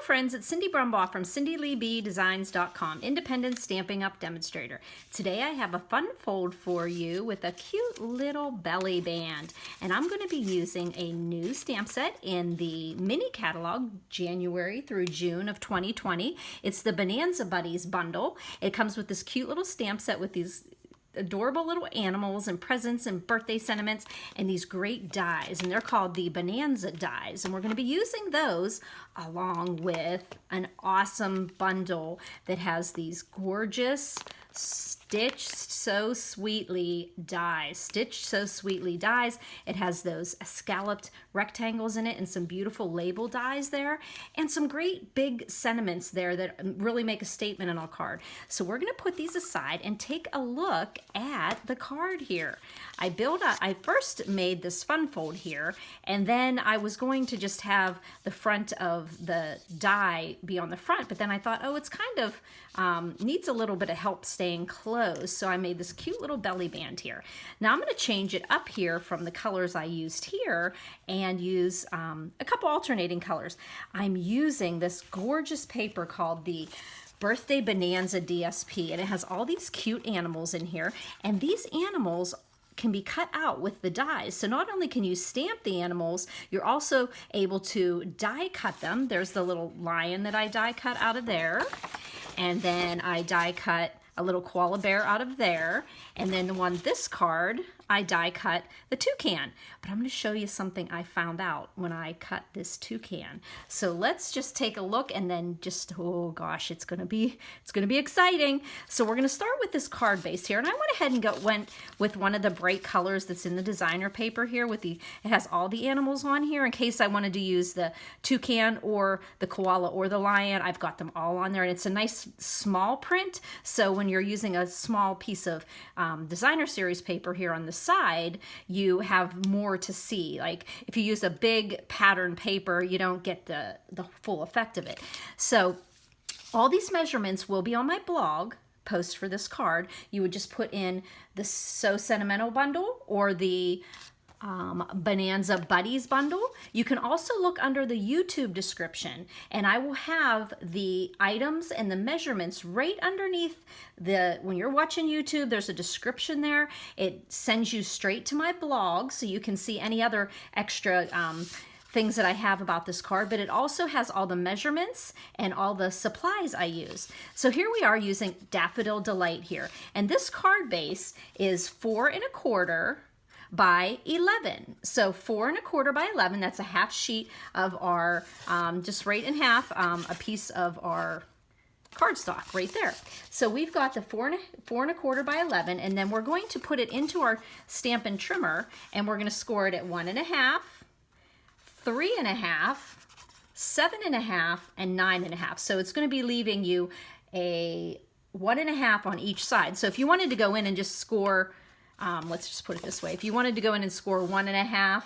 friends, it's Cindy Brumbaugh from CindyLeeBDesigns.com, Independent Stamping Up Demonstrator. Today I have a fun fold for you with a cute little belly band. And I'm going to be using a new stamp set in the mini catalog, January through June of 2020. It's the Bonanza Buddies bundle. It comes with this cute little stamp set with these adorable little animals and presents and birthday sentiments and these great dies, and they're called the Bonanza dies, and we're going to be using those along with an awesome bundle that has these gorgeous stitched so sweetly dies. It has those scalloped rectangles in it and some beautiful label dies there and some great big sentiments there that really make a statement on our card. So we're going to put these aside and take a look at the card here. I first made this fun fold here, and then I was going to just have the front of the die be on the front, but then I thought, oh, it's kind of needs a little bit of help staying closed, so I made this cute little belly band here. Now I'm going to change it up here from the colors I used here and use a couple alternating colors. I'm using this gorgeous paper called the Birthday Bonanza DSP, and it has all these cute animals in here, and these animals can be cut out with the dies. So not only can you stamp the animals, you're also able to die cut them. There's the little lion that I die cut out of there. And then I die cut a little koala bear out of there. And then on this card, I die cut the toucan. But I'm going to show you something I found out when I cut this toucan. So let's just take a look, and then just, oh gosh, it's going to be exciting. So we're going to start with this card base here, and I went ahead and went with one of the bright colors that's in the designer paper here. It has all the animals on here in case I wanted to use the toucan or the koala or the lion. I've got them all on there, and it's a nice small print. So when you're using a small piece of designer series paper here on the side, you have more to see. Like if you use a big pattern paper, you don't get the full effect of it. So all these measurements will be on my blog post for this card. You would just put in the So Sentimental bundle or the Bonanza Buddies bundle. You can also look under the YouTube description, and I will have the items and the measurements right underneath when you're watching YouTube. There's a description there. It sends you straight to my blog so you can see any other extra things that I have about this card, but it also has all the measurements and all the supplies I use. So here we are using Daffodil Delight here, and this card base is 4 1/4 by 11. So 4 1/4 by 11, that's a half sheet of our, just right in half, a piece of our cardstock right there. So we've got the 4 1/4 by 11, and then we're going to put it into our Stampin' trimmer, and we're going to score it at 1 1/2, 3 1/2, 7 1/2, and 9 1/2. So it's going to be leaving you a 1 1/2 on each side. So if you wanted to go in and just score, let's just put it this way. If you wanted to go in and score 1 1/2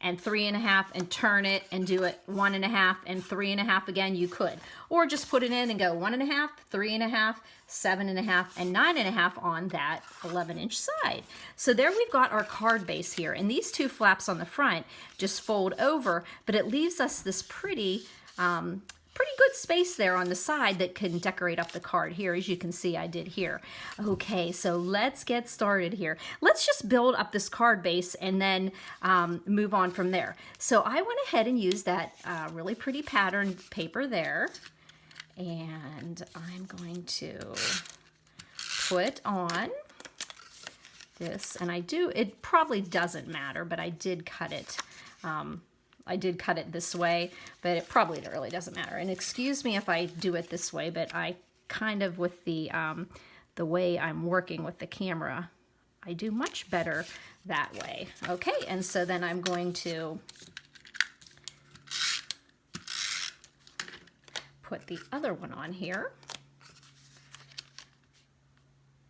and 3 1/2 and turn it and do it 1 1/2 and 3 1/2 again, you could. Or just put it in and go 1 1/2, 3 1/2, 7 1/2, and 9 1/2 on that 11-inch side. So there we've got our card base here. And these two flaps on the front just fold over, but it leaves us this pretty good space there on the side that can decorate up the card here, as you can see I did here. Okay, so let's get started here. Let's just build up this card base and then move on from there. So I went ahead and used that really pretty pattern paper there, and I'm going to put on this, and it probably doesn't matter, but I did cut it. I did cut it this way, but it probably really doesn't matter. And excuse me if I do it this way, but I kind of, with the way I'm working with the camera, I do much better that way. Okay, and so then I'm going to put the other one on here.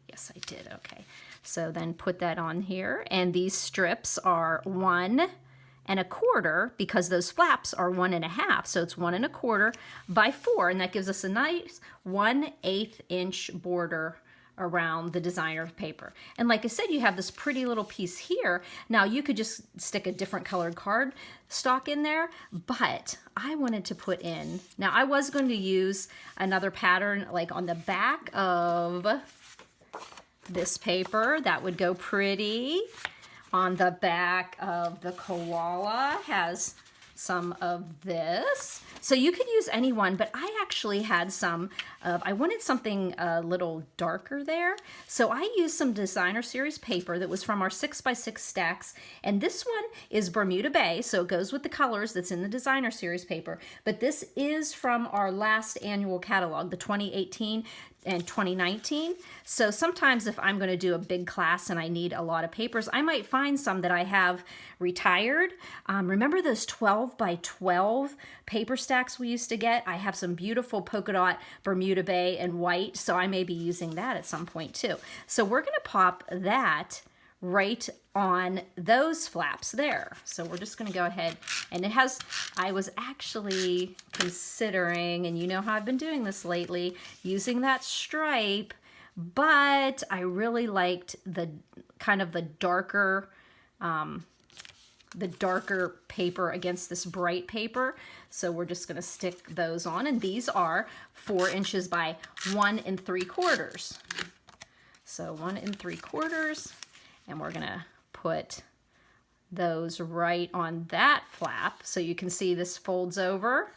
Yes, I did. Okay, so then put that on here, and these strips are 1 1/4 because those flaps are 1 1/2, so it's 1 1/4 by 4, and that gives us a nice 1/8 inch border around the designer paper. And like I said, you have this pretty little piece here. Now you could just stick a different colored card stock in there, but I wanted to put in, now I was going to use another pattern like on the back of this paper. That would go pretty. On the back of the koala has some of this. So you could use any one, but I actually had some of, I wanted something a little darker there. So I used some designer series paper that was from our 6x6 stacks. And this one is Bermuda Bay, so it goes with the colors that's in the designer series paper. But this is from our last annual catalog, the 2018 and 2019. So sometimes if I'm going to do a big class and I need a lot of papers, I might find some that I have retired. Remember those 12 by 12 paper stacks we used to get? I have some beautiful polka dot Bermuda Bay and white, so I may be using that at some point too. So we're going to pop that right on those flaps there. So we're just going to go ahead, and it has, I was actually considering, and you know how I've been doing this lately, using that stripe, but I really liked the kind of the darker paper against this bright paper. So we're just going to stick those on, and these are 4 inches by 1 3/4. So 1 3/4. And we're going to put those right on that flap. So you can see this folds over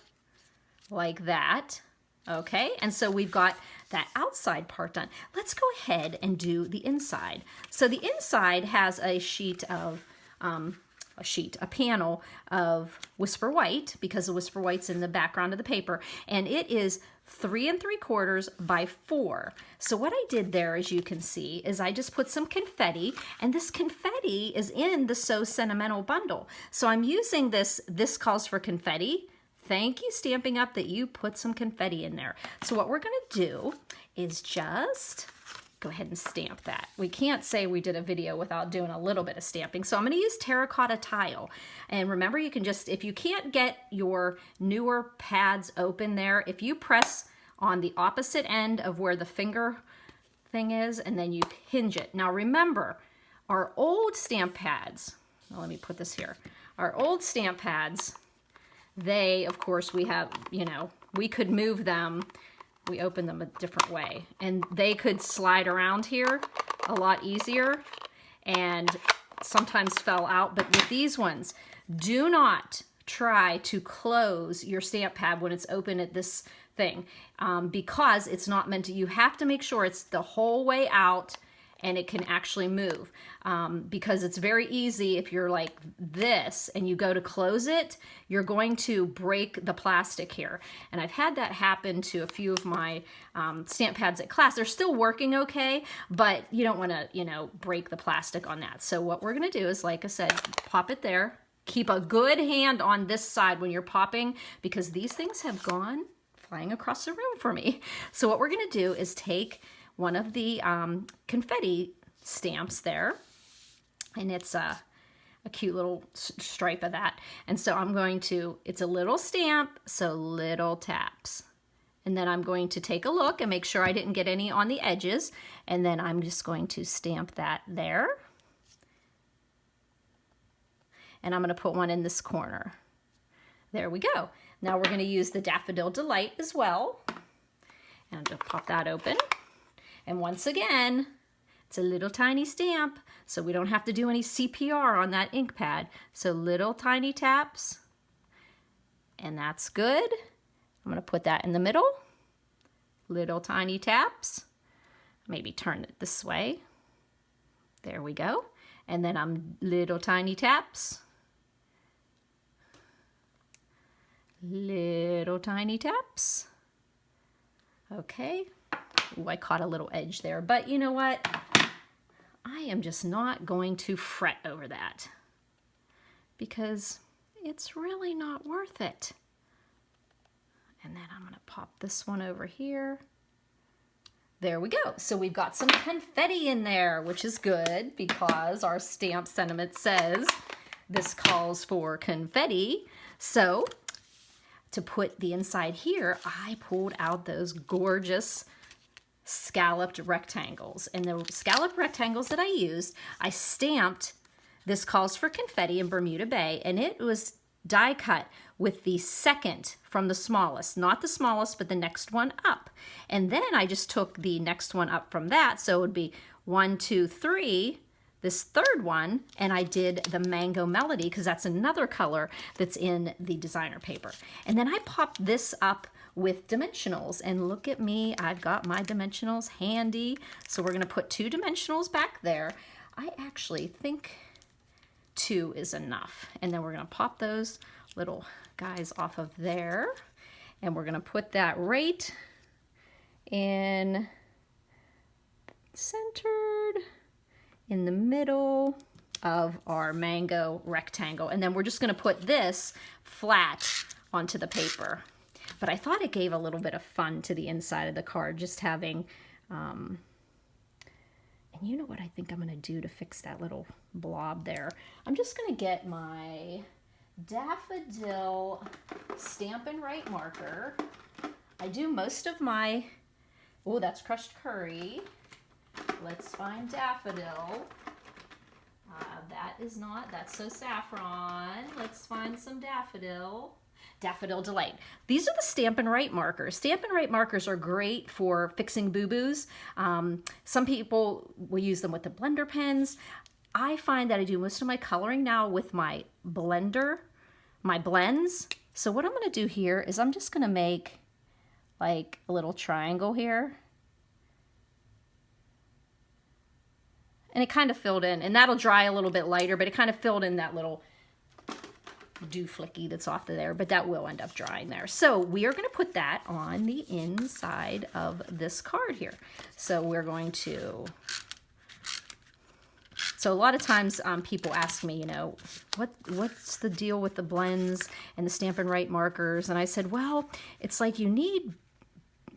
like that. Okay, and so we've got that outside part done. Let's go ahead and do the inside. So the inside has a sheet of, a panel of Whisper White, because the Whisper White's in the background of the paper, and it is 3 3/4 by 4. So what I did there, as you can see, is I just put some confetti, and this confetti is in the So Sentimental bundle. So I'm using this calls for confetti. Thank you, Stamping Up, that you put some confetti in there. So what we're gonna do is just go ahead and stamp that. We can't say we did a video without doing a little bit of stamping. So I'm going to use terracotta tile. And remember, you can just, if you can't get your newer pads open there, if you press on the opposite end of where the finger thing is, and then you hinge it. Now remember, our old stamp pads, well, let me put this here. Our old stamp pads, they, of course, we have, you know, we could move them. We open them a different way, and they could slide around here a lot easier and sometimes fell out. But with these ones, do not try to close your stamp pad when it's open at this thing, because it's not meant to. You have to make sure it's the whole way out and it can actually move, because it's very easy if you're like this and you go to close it, you're going to break the plastic here. And I've had that happen to a few of my stamp pads at class. They're still working okay, but you don't want to, you know, break the plastic on that. So what we're going to do is, like I said, pop it there. Keep a good hand on this side when you're popping, because these things have gone flying across the room for me. So what we're going to do is take one of the confetti stamps there, and it's a cute little stripe of that. And so I'm going to, it's a little stamp, so little taps. And then I'm going to take a look and make sure I didn't get any on the edges. And then I'm just going to stamp that there. And I'm going to put one in this corner. There we go. Now we're going to use the Daffodil Delight as well. And I'm going to pop that open. And once again, it's a little tiny stamp, so we don't have to do any CPR on that ink pad. So little tiny taps, and that's good. I'm gonna put that in the middle. Little tiny taps. Maybe turn it this way. There we go. And then I'm little tiny taps. Little tiny taps. Okay. Ooh, I caught a little edge there, but you know what? I am just not going to fret over that, because it's really not worth it. And then I'm going to pop this one over here. There we go. So we've got some confetti in there, which is good, because our stamp sentiment says this calls for confetti. So to put the inside here, I pulled out those gorgeous scalloped rectangles. And the scalloped rectangles that I used, I stamped, this calls for confetti in Bermuda Bay, and it was die cut with the second from the smallest, not the smallest, but the next one up. And then I just took the next one up from that, so it would be 1, 2, 3, this third one, and I did the Mango Melody because that's another color that's in the designer paper. And then I popped this up with dimensionals, and look at me, I've got my dimensionals handy. So we're gonna put 2 dimensionals back there. I actually think 2 is enough. And then we're gonna pop those little guys off of there, and we're gonna put that right in centered in the middle of our mango rectangle. And then we're just gonna put this flat onto the paper. But I thought it gave a little bit of fun to the inside of the card, just having, and you know what I think I'm gonna do to fix that little blob there? I'm just gonna get my Daffodil Stampin' Right marker. I do most of my, oh, that's crushed curry. Let's find Daffodil. That is not, that's so saffron. Let's find some Daffodil. Daffodil Delight. These are the Stampin' Right markers. Stampin' Right markers are great for fixing boo-boos. Some people will use them with the blender pens. I find that I do most of my coloring now with my blender, my blends. So what I'm gonna do here is I'm just gonna make like a little triangle here. And it kind of filled in, and that'll dry a little bit lighter, but it kind of filled in that little dew flicky that's off of there, but that will end up drying there. So we are going to put that on the inside of this card here. So we're going to, so a lot of times people ask me, you know, what's the deal with the blends and the Stampin' Right markers? And I said, well, it's like you need,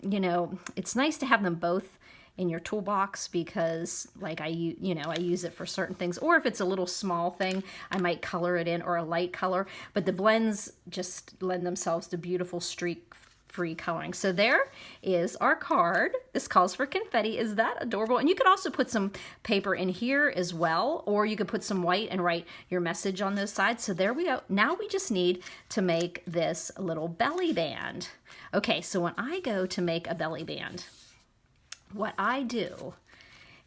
you know, it's nice to have them both in your toolbox because like I use it for certain things, or if it's a little small thing, I might color it in, or a light color, but the blends just lend themselves to beautiful streak-free coloring. So there is our card. This calls for confetti. Is that adorable? And you could also put some paper in here as well, or you could put some white and write your message on those sides. So there we go. Now we just need to make this little belly band. Okay, so when I go to make a belly band, what I do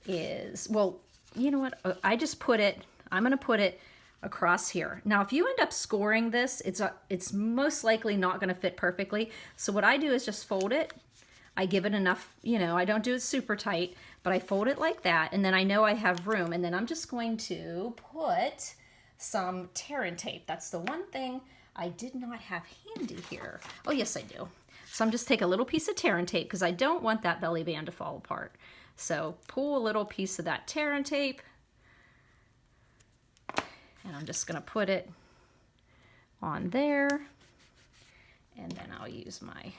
is, well, you know what? I just put it, I'm going to put it across here. Now, if you end up scoring this, it's most likely not going to fit perfectly. So what I do is just fold it. I give it enough, you know, I don't do it super tight, but I fold it like that. And then I know I have room. And then I'm just going to put some tear and tape. That's the one thing I did not have handy here. Oh, yes, I do. So I'm just take a little piece of tear and tape because I don't want that belly band to fall apart. So pull a little piece of that tear and tape, and I'm just going to put it on there, and then I'll use my,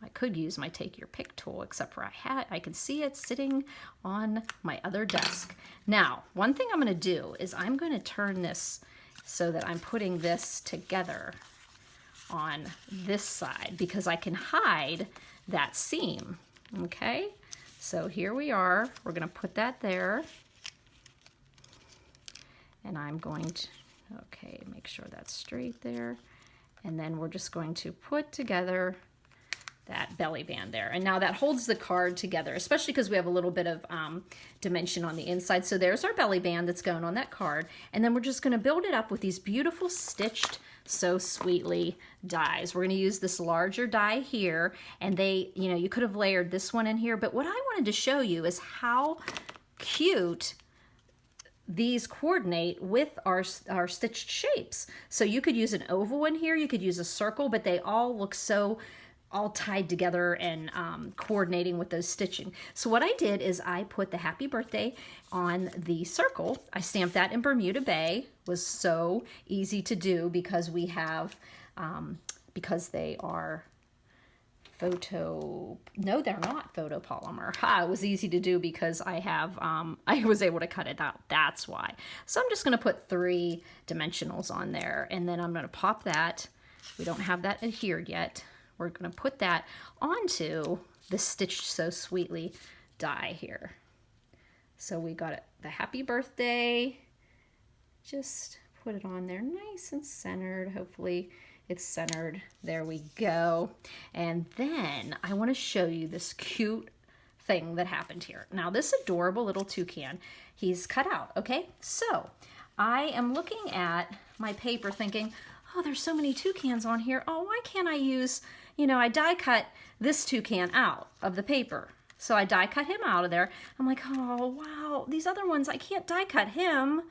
I could use my take your pick tool, except for I could see it sitting on my other desk. Now, one thing I'm going to do is I'm going to turn this so that I'm putting this together on this side because I can hide that seam. Okay, so here we are. We're going to put that there, and I'm going to, okay, make sure that's straight there, and then we're just going to put together that belly band there. And now that holds the card together, especially because we have a little bit of dimension on the inside. So there's our belly band that's going on that card. And then we're just going to build it up with these beautiful stitched So Sweetly dies. We're going to use this larger die here, and they, you know, you could have layered this one in here, but what I wanted to show you is how cute these coordinate with our stitched shapes. So you could use an oval in here, you could use a circle, but they all look so all tied together and coordinating with those stitching. So what I did is I put the happy birthday on the circle. I stamped that in Bermuda Bay. It was so easy to do because we have, because they are no, they're not photopolymer. It was easy to do because I have, I was able to cut it out. That's why. So I'm just going to put 3 dimensionals on there, and then I'm going to pop that. We don't have that adhered yet. We're going to put that onto the Stitched So Sweetly die here. So we got it, the happy birthday. Just put it on there nice and centered. Hopefully it's centered. There we go. And then I want to show you this cute thing that happened here. Now this adorable little toucan, he's cut out, okay? So I am looking at my paper thinking, oh, there's so many toucans on here. Oh, why can't I use, you know, I die cut this toucan out of the paper. So I die cut him out of there. I'm like, oh, wow, these other ones, I can't die cut him.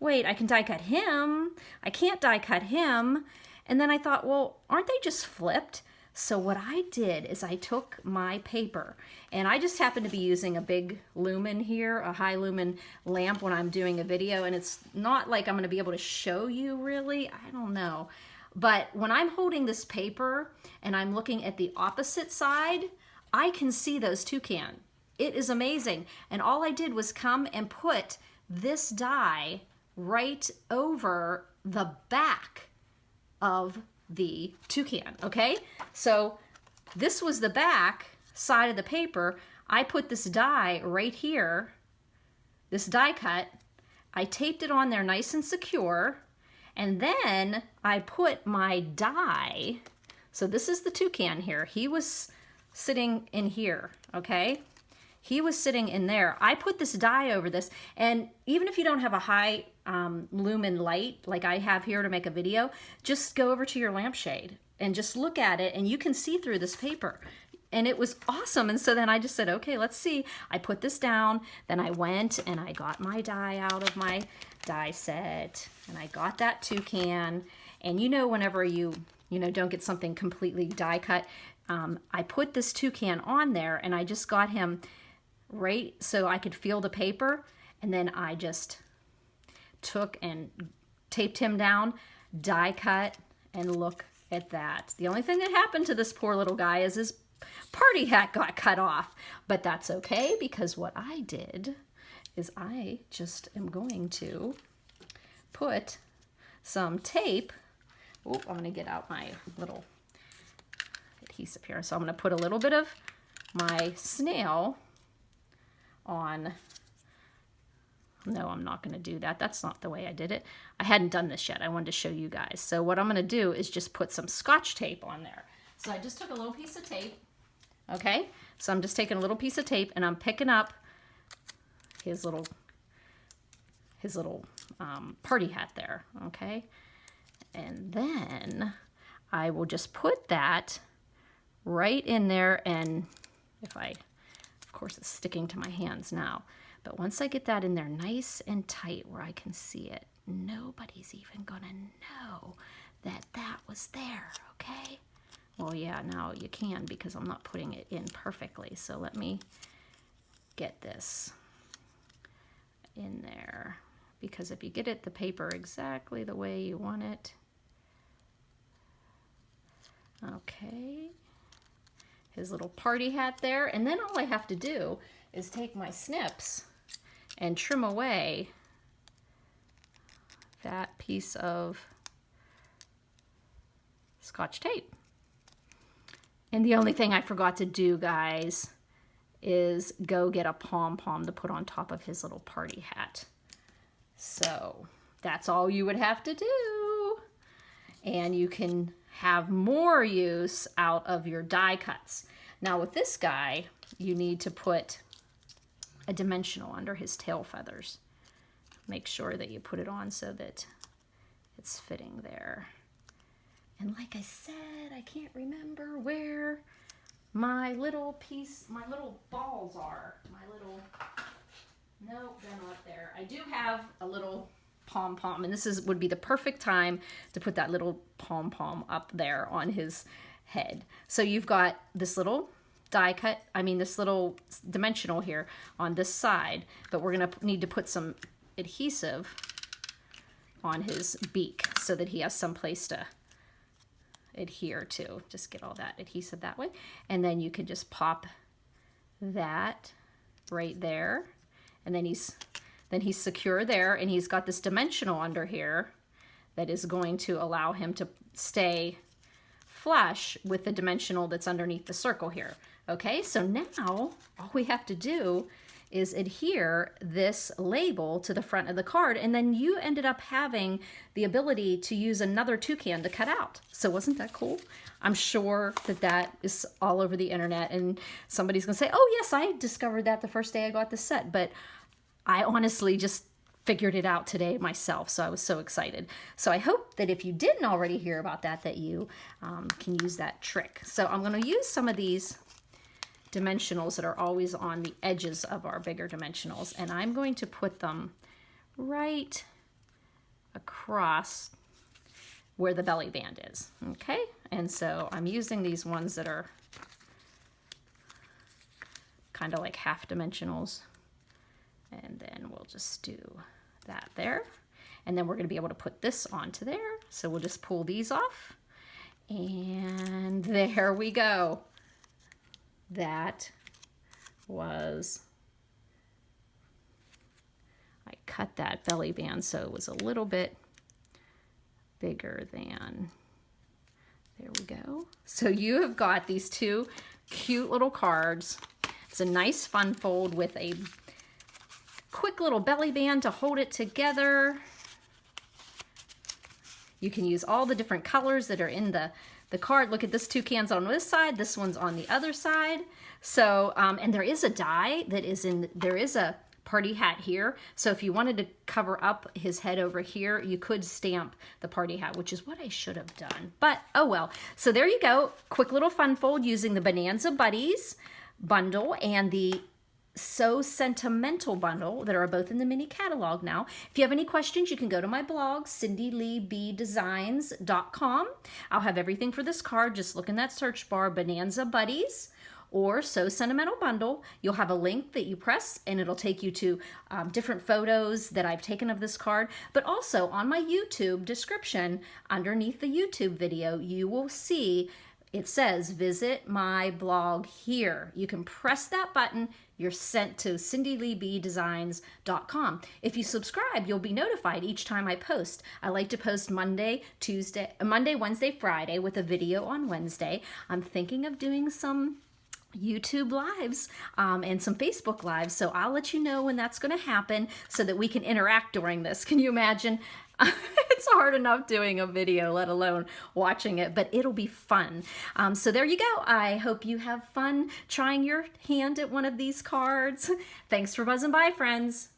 Wait, I can die cut him. I can't die cut him. And then I thought, well, aren't they just flipped? So what I did is I took my paper, and I just happen to be using a big lumen here, a high lumen lamp when I'm doing a video, and it's not like I'm going to be able to show you really. I don't know. But when I'm holding this paper and I'm looking at the opposite side, I can see those toucan. It is amazing. And all I did was come and put this die right over the back of the toucan, okay? So this was the back side of the paper. I put this die right here, this die cut. I taped it on there nice and secure, and then I put my die, so this is the toucan here. He was sitting in here, okay? He was sitting in there. I put this die over this, and even if you don't have a high lumen light like I have here to make a video, just go over to your lampshade and just look at it, and you can see through this paper. And it was awesome. And so then I just said, okay, let's see. I put this down, then I went and I got my die out of my die set, and I got that toucan. And you know, whenever you don't get something completely die cut, I put this toucan on there, and I just got him right so I could feel the paper, and then I just took and taped him down, die cut, and look at that. The only thing that happened to this poor little guy is his party hat got cut off, but that's okay, because what I did is I just am going to put some tape. Oh, I'm going to get out my little adhesive here. So I'm going to put a little bit of my snail on. No, I'm not going to do that. That's not the way I did it. I hadn't done this yet. I wanted to show you guys. So what I'm going to do is just put some Scotch tape on there. So I just took a little piece of tape. Okay, so I'm just taking a little piece of tape, and I'm picking up his little party hat there. Okay, and then I will just put that right in there, and of course it's sticking to my hands now, but once I get that in there nice and tight where I can see it, nobody's even gonna know that that was there, okay? Well, yeah, now you can, because I'm not putting it in perfectly, so let me get this in there, because if you get it the paper exactly the way you want it, okay, his little party hat there, and then all I have to do is take my snips and trim away that piece of Scotch tape. And the only thing I forgot to do, guys, is go get a pom-pom to put on top of his little party hat. So that's all you would have to do. And you can have more use out of your die cuts. Now with this guy, you need to put a dimensional under his tail feathers. Make sure that you put it on so that it's fitting there. And like I said, I can't remember where my little balls are. Nope, they're not there. I do have a little pom-pom, and this would be the perfect time to put that little pom-pom up there on his head. So you've got this little die cut, this little dimensional here on this side, but we're gonna need to put some adhesive on his beak so that he has some place to adhere to. Just get all that adhesive that way, and then you can just pop that right there, and then he's secure there, and he's got this dimensional under here that is going to allow him to stay flush with the dimensional that's underneath the circle here. Okay, so now all we have to do is adhere this label to the front of the card, and then you ended up having the ability to use another toucan to cut out. So wasn't that cool? I'm sure that that is all over the internet, and somebody's gonna say, oh yes, I discovered that the first day I got the set, but I honestly just figured it out today myself, so I was so excited. So I hope that if you didn't already hear about that, that you can use that trick. So I'm gonna use some of these dimensionals that are always on the edges of our bigger dimensionals, and I'm going to put them right across where the belly band is. Okay, and so I'm using these ones that are kind of like half dimensionals, and then we'll just do that there, and then we're going to be able to put this onto there. So we'll just pull these off, and there we go. That was, I cut that belly band so it was a little bit bigger than, there we go. So you have got these two cute little cards. It's a nice fun fold with a quick little belly band to hold it together. You can use all the different colors that are in the card. Look at this, toucan's on this side, this one's on the other side. So, and there is a die that is in, there is a party hat here. So if you wanted to cover up his head over here, you could stamp the party hat, which is what I should have done. But oh well. So there you go. Quick little fun fold using the Bonanza Buddies bundle and the So Sentimental bundle that are both in the mini catalog now. If you have any questions, you can go to my blog, CindyLeeBDesigns.com. I'll have everything for this card. Just look in that search bar, Bonanza Buddies or So Sentimental bundle. You'll have a link that you press and it'll take you to different photos that I've taken of this card. But also on my YouTube description, underneath the YouTube video, you will see it says, visit my blog here. You can press that button. You're sent to CindyLeeBDesigns.com. If you subscribe, you'll be notified each time I post. I like to post Monday, Wednesday, Friday with a video on Wednesday. I'm thinking of doing some YouTube lives and some Facebook lives, so I'll let you know when that's going to happen so that we can interact during this. Can you imagine? It's hard enough doing a video, let alone watching it, but it'll be fun. So there you go. I hope you have fun trying your hand at one of these cards. Thanks for buzzing by, friends.